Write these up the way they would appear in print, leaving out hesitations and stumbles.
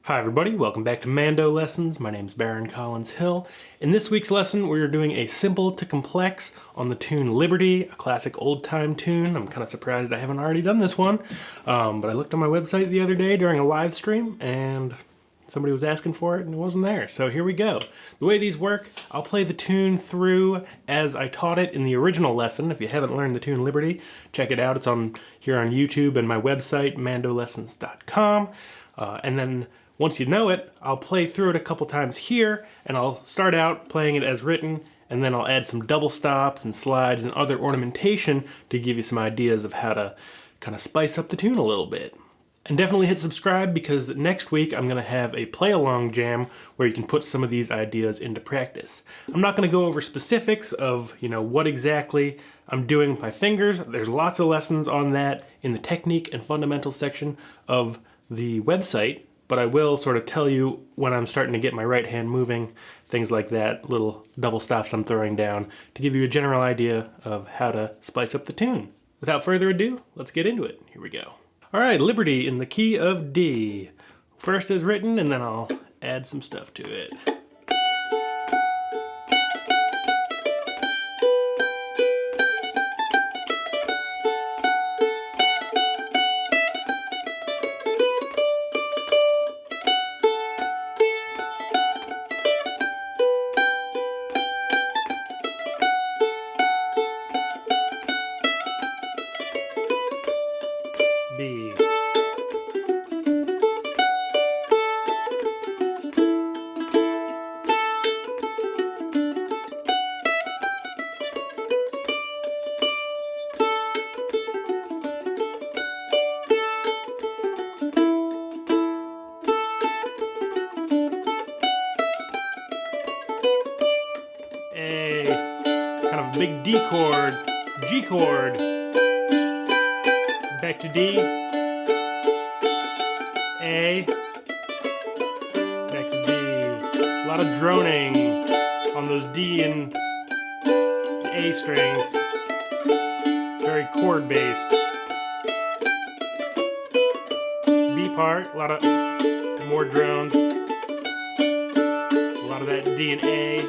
Hi everybody, welcome back to Mando Lessons. My name's Baron Collins Hill. In this week's lesson, we're doing a simple to complex on the tune Liberty, a classic old-time tune. I'm kind of surprised I haven't already done this one, but I looked on my website the other day during a live stream and somebody was asking for it and it wasn't there, so here we go. The way these work, I'll play the tune through as I taught it in the original lesson. If you haven't learned the tune Liberty, check it out. It's on here on YouTube and my website, mandolessons.com. And then once you know it, I'll play through it a couple times here, and I'll start out playing it as written, and then I'll add some double stops and slides and other ornamentation to give you some ideas of how to kind of spice up the tune a little bit. And definitely hit subscribe, because next week I'm going to have a play-along jam where you can put some of these ideas into practice. I'm not going to go over specifics of, what exactly I'm doing with my fingers. There's lots of lessons on that in the technique and fundamental section of the website, but I will sort of tell you when I'm starting to get my right hand moving, things like that, little double stops I'm throwing down, to give you a general idea of how to spice up the tune. Without further ado, let's get into it. Here we go. All right, Liberty in the key of D. First as written, and then I'll add some stuff to it. B. A. Kind of a big D chord, G chord. Back to D, A, back to D. A lot of droning on those D and A strings. Very chord based. B part, a lot of more drones. A lot of that D and A.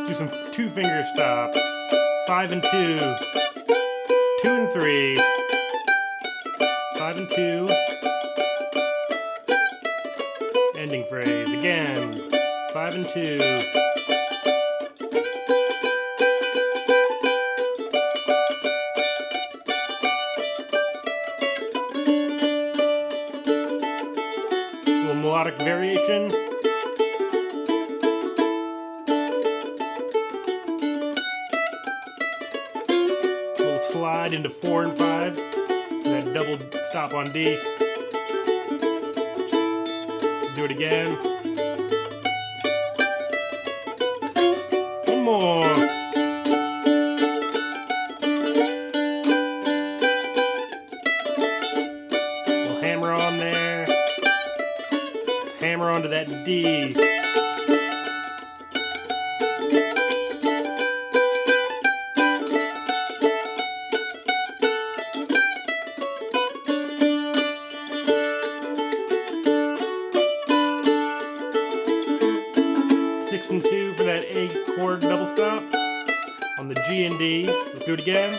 Do some 2-finger stops. 5 and 2. 2 and 3. 5 and 2. Ending phrase. Again. 5 and 2. A little melodic variation. Slide into 4 and 5, and then double stop on D. Do it again. One more. We'll hammer on there. Let's hammer onto that D. And 2 for that A chord double stop on the G and D. Let's do it again.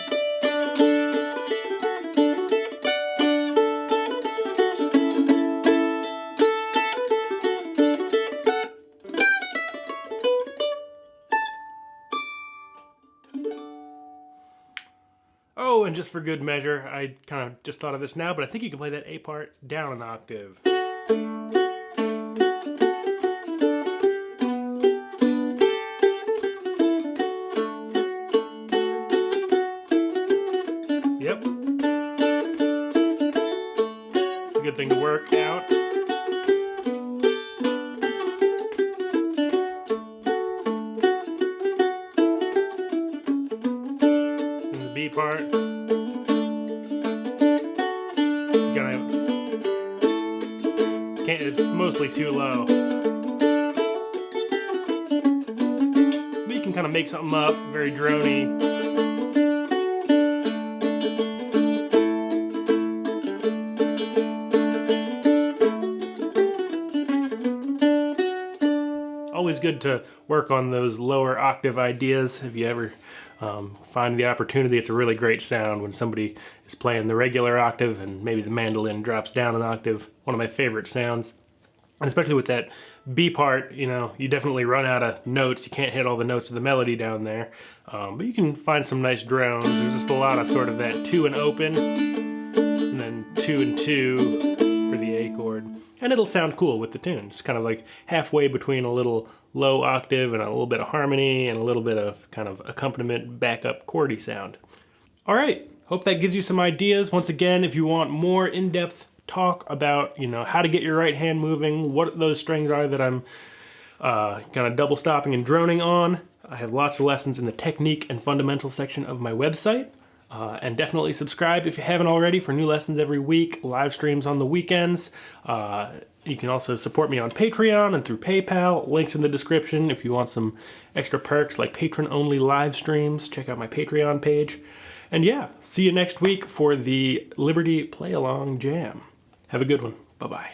Oh, and just for good measure, I kind of just thought of this now, but I think you can play that A part down an octave. Yep. It's a good thing to work out. And the B part. You gotta can't, it's mostly too low. But you can kind of make something up, very drony. Always good to work on those lower octave ideas. If you ever find the opportunity, it's a really great sound when somebody is playing the regular octave and maybe the mandolin drops down an octave. One of my favorite sounds. And especially with that B part, you know, you definitely run out of notes. You can't hit all the notes of the melody down there. But you can find some nice drones. There's just a lot of sort of that 2 and open, and then 2 and 2 for the A chord. And it'll sound cool with the tune. It's kind of like halfway between a little low octave and a little bit of harmony and a little bit of kind of accompaniment backup chordy sound. All right, hope that gives you some ideas. Once again, if you want more in-depth talk about, you know, how to get your right hand moving, what those strings are that I'm kind of double stopping and droning on, I have lots of lessons in the technique and fundamental section of my website. And definitely subscribe if you haven't already for new lessons every week, live streams on the weekends. You can also support me on Patreon and through PayPal. Links in the description if you want some extra perks like patron-only live streams. Check out my Patreon page. And yeah, see you next week for the Liberty Play Along Jam. Have a good one. Bye-bye.